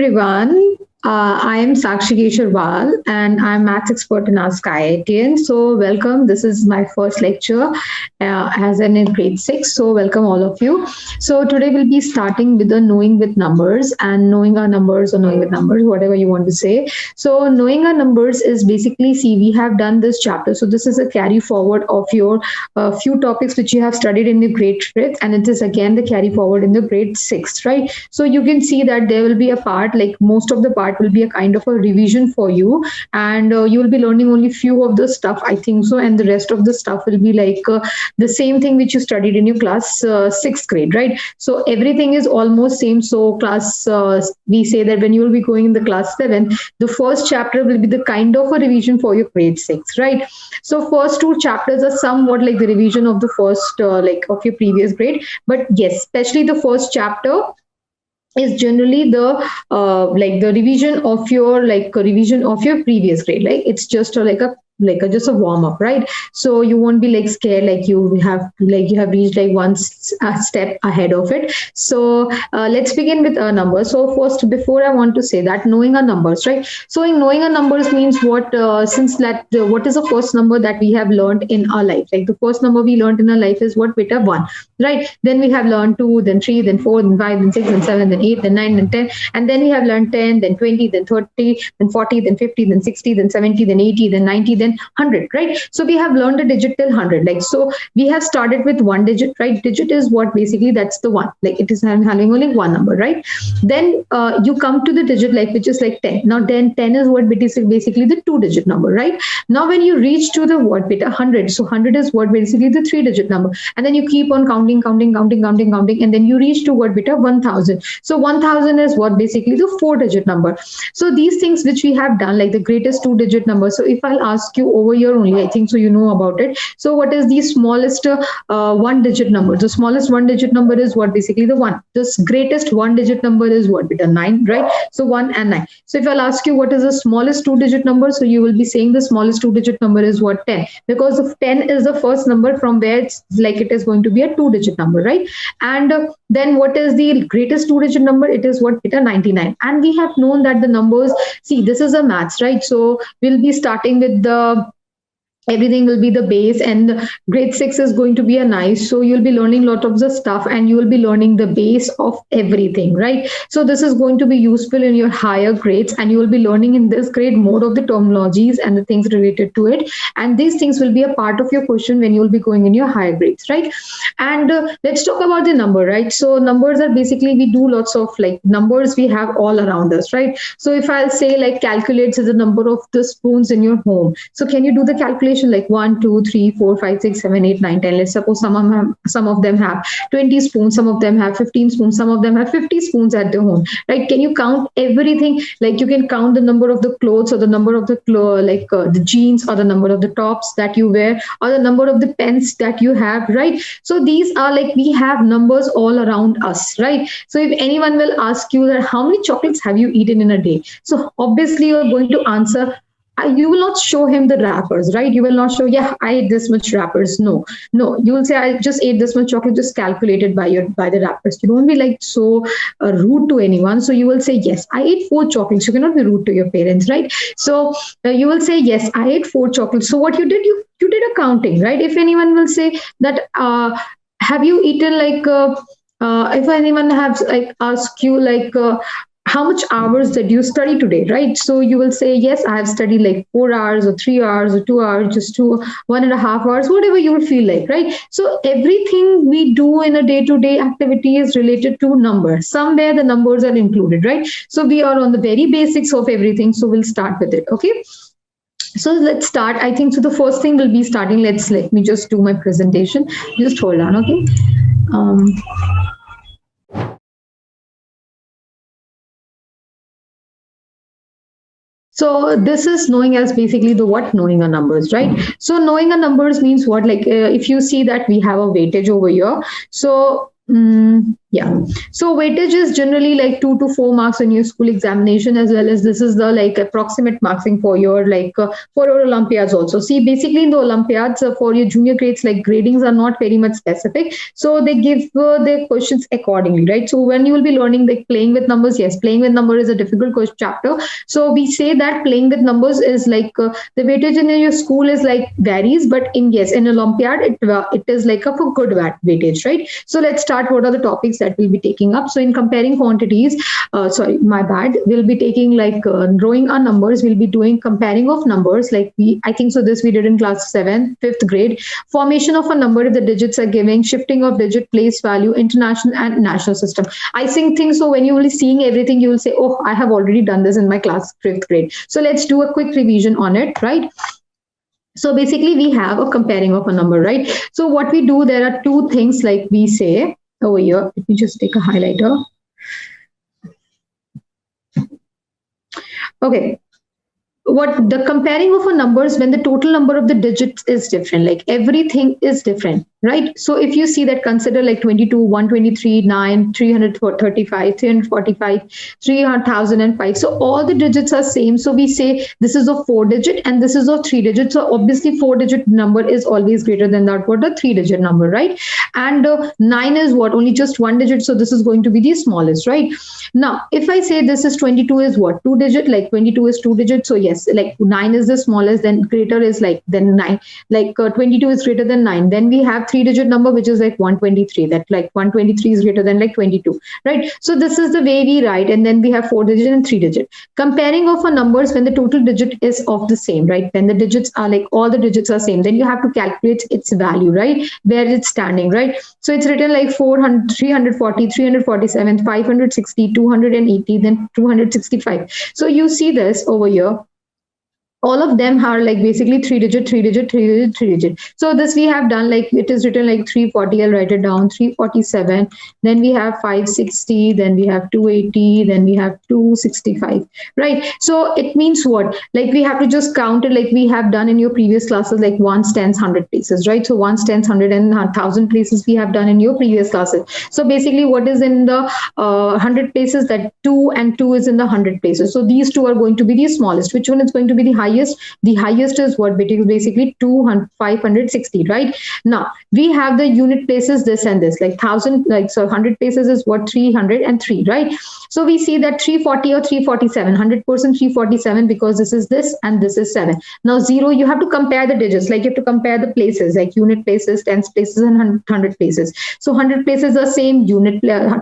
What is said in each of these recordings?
everyone. I am Sakshi Kesharwal and I'm maths expert in Ask IITian. So welcome. This is my first lecture as an in grade 6. So welcome all of you. So today we'll be starting with the knowing with numbers and knowing our numbers or knowing with numbers, whatever you want to say. So knowing our numbers is basically, see, we have done this chapter. So this is a carry forward of your few topics which you have studied in the grade 5th, and it is again the carry forward in the grade 6th, right? So you can see that there will be a part, like most of the part will be a kind of a revision for you, and you will be learning only few of the stuff, I think so, and the rest of the stuff will be like the same thing which you studied in your class 6th grade, right? So everything is almost same. So class we say that when you will be going in the class 7, the first chapter will be the kind of a revision for your grade 6, right? So first two chapters are somewhat like the revision of the first like of your previous grade, but yes, especially the first chapter is generally the like the revision of your previous grade. Like it's just just a warm up, right? So you won't be like scared, like you have reached like one step ahead of it. So let's begin with our numbers. So first, before I want to say that knowing our numbers, right? So in knowing our numbers means what? Since that what is the first number that we have learned in our life? Like the first number we learned in our life is what? Beta 1, right? Then we have learned 2, then 3, then 4, then 5, then 6, then 7, then 8, then 9, then 10, and then we have learned 10, then 20, then 30, then 40, then 50, then 60, then 70, then 80, then 90, then 100, right? So we have learned a digit till 100. Like, so we have started with one digit, right? Digit is what? Basically that's the one, like it is having only one number, right? Then you come to the digit like which is like 10. Now then 10 is what? Basically the 2-digit number, right? Now when you reach to the what? Beta 100. So 100 is what? Basically the 3-digit number, and then you keep on counting, and then you reach to what? Beta 1000. So 1000 is what? Basically the 4-digit number. So these things which we have done, like the greatest 2-digit number. So if I'll ask you over here only, I think so you know about it. So what is the smallest 1-digit number? The smallest 1-digit number is what? Basically the 1. The greatest 1-digit number is what? Beta 9, right? So 1 and 9. So if I'll ask you what is the smallest 2-digit number, so you will be saying the smallest 2-digit number is what? 10, because of 10 is the first number from where it's like it is going to be a 2-digit number, right? And then what is the greatest 2-digit number? It is what? Beta 99. And we have known that the numbers, see, this is a maths, right? So we'll be starting with the everything will be the base, and grade 6 is going to be a nice, so you'll be learning a lot of the stuff and you will be learning the base of everything, right? So this is going to be useful in your higher grades, and you will be learning in this grade more of the terminologies and the things related to it, and these things will be a part of your question when you will be going in your higher grades, right? And let's talk about the number, right? So numbers are basically, we do lots of like numbers we have all around us, right? So if I'll say like calculates the number of the spoons in your home, so can you do the calculation like 1, 2, 3, 4, 5, 6, 7, 8, 9, 10? Let's suppose some of them have 20 spoons, some of them have 15 spoons, some of them have 50 spoons at the home, right? Can you count everything? Like you can count the number of the clothes, or the number of the the jeans, or the number of the tops that you wear, or the number of the pens that you have, right? So these are like, we have numbers all around us, right? So if anyone will ask you that how many chocolates have you eaten in a day, so obviously you're going to answer, you will not show him the wrappers, right? You will not show, yeah, I ate this much wrappers. No, you will say, I just ate this much chocolate, just calculated by the wrappers. You don't be like so rude to anyone. So you will say, yes, I ate 4 chocolates. You cannot be rude to your parents, right? So you will say, yes, I ate 4 chocolates. So what you did, you did a counting, right? If anyone will say that, have you eaten like, if anyone has like ask you like, how much hours did you study today, right? So you will say, yes, I have studied like 4 hours or 3 hours or 2 hours, just 1.5 hours, whatever you will feel like, right? So everything we do in a day-to-day activity is related to numbers. Somewhere the numbers are included, right? So we are on the very basics of everything. So we'll start with it, okay? So let's start. I think so the first thing will be starting. Let me just do my presentation. Just hold on, okay? So this is knowing as basically the what? Knowing our numbers, right? So knowing our numbers means what? Like if you see that we have a weightage over here. So Yeah. So weightage is generally like 2 to 4 marks in your school examination, as well as this is the like approximate marking for your for your Olympiads also. See, basically in the Olympiads for your junior grades, like gradings are not very much specific. So they give their questions accordingly, right? So when you will be learning like playing with numbers, yes, playing with number is a difficult chapter. So we say that playing with numbers is like the weightage in your school is like varies, but in yes, in Olympiad it is like a for good weightage, right? So let's start. What are the topics that we'll be taking up? So in comparing quantities, sorry, my bad. We'll be taking like drawing our numbers. We'll be doing comparing of numbers. Like I think so. This we did in class 7, 5th grade. Formation of a number if the digits are giving, shifting of digit, place value, international and national system. I think so. When you will be seeing everything, you will say, "Oh, I have already done this in my class 5th grade." So let's do a quick revision on it, right? So basically, we have a comparing of a number, right? So what we do, there are two things like we say over here. Let me just take a highlighter. Okay. What the comparing of a numbers when the total number of the digits is different, like everything is different, right? So if you see that, consider like 22, 123, 9, 335, 345, 3005. So all the digits are same. So we say this is a 4 digit and this is a 3 digit. So obviously 4 digit number is always greater than that what a 3 digit number, right? And 9 is what, only just 1 digit. So this is going to be the smallest, right? Now if I say this is 22 is what, 2 digit, like 22 is 2 digit. So yes, like 9 is the smallest, then greater is like then 9, like 22 is greater than 9. Then we have 3 digit number which is like 123, that like 123 is greater than like 22, right? So this is the way we write. And then we have 4 digit and 3 digit. Comparing of a numbers when the total digit is of the same, right? When the digits are like all the digits are same, then you have to calculate its value, right? Where it's standing, right? So it's written like 400, 340, 347, 560, 280, then 265. So you see this over here, all of them are like basically 3 digit, 3 digit, 3 digit, 3 digit. So this we have done, like it is written like 340. I'll write it down. 347. Then we have 560. Then we have 280. Then we have 265. Right. So it means what? Like we have to just count it like we have done in your previous classes, like ones, tens, hundred places, right? So ones, tens, hundred, and 1,000 places we have done in your previous classes. So basically, what is in the 100 places, that 2 and 2 is in the 100 places. So these two are going to be the smallest. Which one is going to be the highest? The highest is what? Basically 560, right? Now we have the unit places, this and this, like 1,000, like so 100 places is what? 303, right? So we see that 340 or 347, 100% 347, because this is this and this is 7. Now 0, you have to compare the digits, like you have to compare the places, like unit places, tens places, and 100 places. So 100 places are same,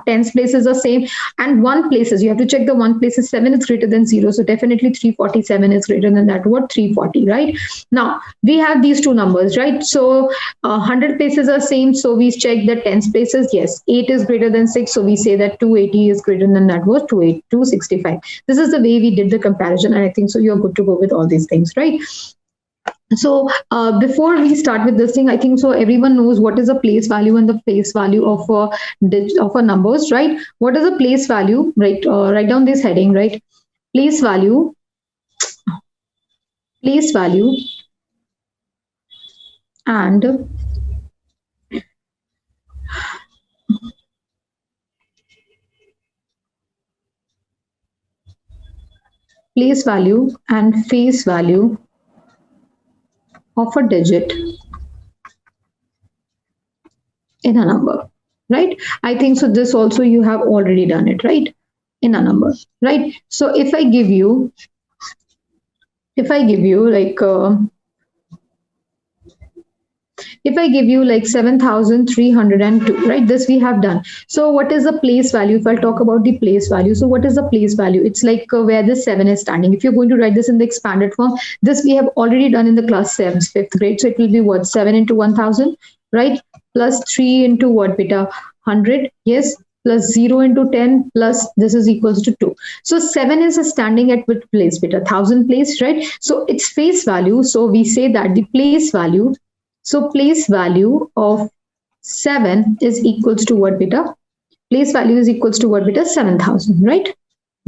tens places are same, and 1 places, you have to check the 1 places. 7 is greater than 0, so definitely 347 is greater than that what? 340, right? Now we have these two numbers, right? So 100 places are same, so we check the tens places. Yes, 8 is greater than 6, so we say that 280 is greater than that was 265. This is the way we did the comparison, and I think so you're good to go with all these things, right? So before we start with this thing, I think so everyone knows what is the place value and the face value of a numbers, right? What is the place value, right? Write down this heading, right? Place value and place value and face value of a digit in a number, right? I think so this also you have already done it, right? In a number, right? So if I give you like if I give you like 7,302, right? This we have done. So what is the place value? If I'll talk about the place value. So what is the place value? It's like where the 7 is standing. If you're going to write this in the expanded form, this we have already done in the class 7, 5th grade. So it will be what? 7 into 1,000, right? Plus 3 into what, beta? 100, yes. Plus 0 into 10 plus this is equals to 2. So 7 is standing at which place, beta? 1,000 place, right? So its face value. So we say that the place value, so place value of 7 is equals to what, beta? Place value is equals to what, beta? 7,000, right?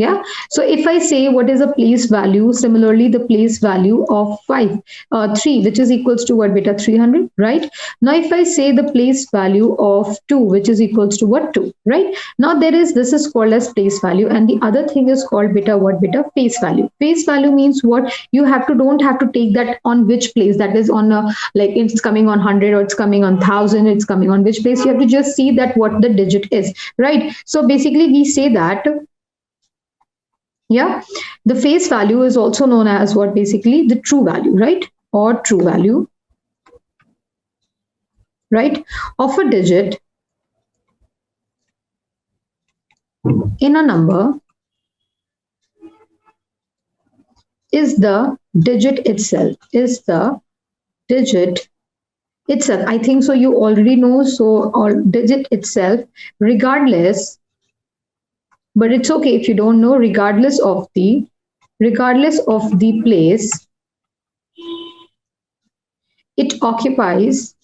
Yeah. So if I say what is a place value, similarly the place value of 3, which is equals to what beta 300, right? Now if I say the place value of 2, which is equals to what 2, right? Now this is called as place value, and the other thing is called beta what beta face value. Face value means what you don't have to take that on which place, that is on a, like it's coming on 100 or it's coming on 1000, it's coming on which place. You have to just see that what the digit is, right? So basically we say that, yeah, the face value is also known as what, basically the true value, right? Or true value, right, of a digit in a number is the digit itself, is the digit itself. I think so you already know, so, or digit itself, regardless, but it's okay if you don't know, regardless of the place it occupies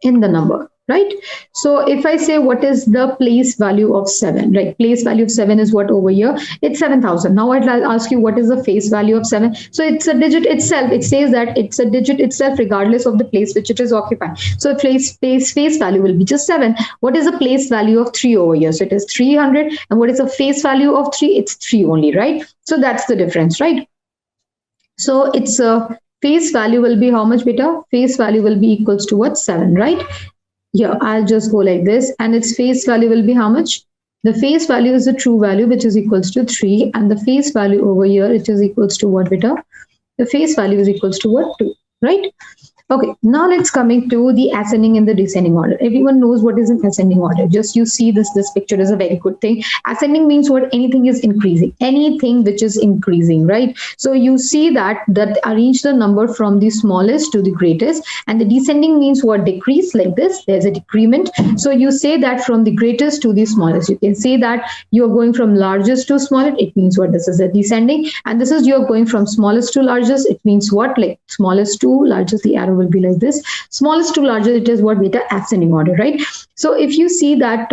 in the number, right? So if I say what is the place value of 7, right? Place value of 7 is what over here? It's 7,000. Now I'll ask you what is the face value of 7. So it's a digit itself. It says that it's a digit itself regardless of the place which it is occupying. So face value will be just 7. What is the place value of 3 over here? So it is 300. And what is the face value of 3? It's 3 only, right? So that's the difference, right? So it's a face value will be how much beta? Face value will be equals to what? 7, right? Yeah, I'll just go like this, and its face value will be how much? The face value is the true value, which is equals to 3, and the face value over here, it is equals to what beta? The face value is equals to what? 2, right? Okay, now let's coming to the ascending and the descending order. Everyone knows what is an ascending order. Just you see this picture is a very good thing. Ascending means what? Anything is increasing, anything which is increasing, right? So you see that arrange the number from the smallest to the greatest, and the descending means what? Decrease, like this. There's a decrement. So you say that from the greatest to the smallest. You can say that you're going from largest to smallest. It means what? This is a descending, and this is you're going from smallest to largest. It means what? Like smallest to largest. The arrow will be like this, smallest to largest, it is what beta? Ascending order, right? So if you see that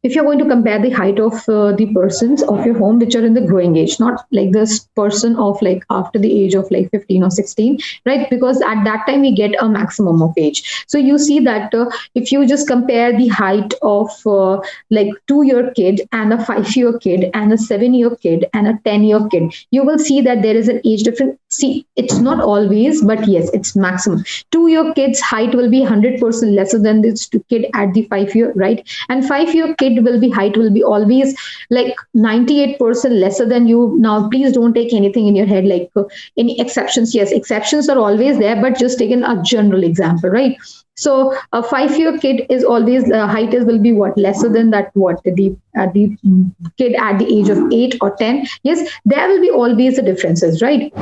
if you're going to compare the height of the persons of your home which are in the growing age, not like this person of like after the age of like 15 or 16, right? Because at that time we get a maximum of age. So you see that if you just compare the height of like 2-year kid and a 5-year kid and a 7-year kid and a 10-year kid, you will see that there is an age difference. See, it's not always, but yes, it's maximum. 2-year kid's height will be 100% lesser than this kid at the 5-year, right? And 5-year kid will be height will be always like 98% lesser than you. Now please don't take anything in your head like any exceptions. Yes, exceptions are always there, but just taking a general example, right? So a 5-year kid is always height is will be what? Lesser than that what? The kid at the age of 8 or 10. Yes, there will be always the differences, right?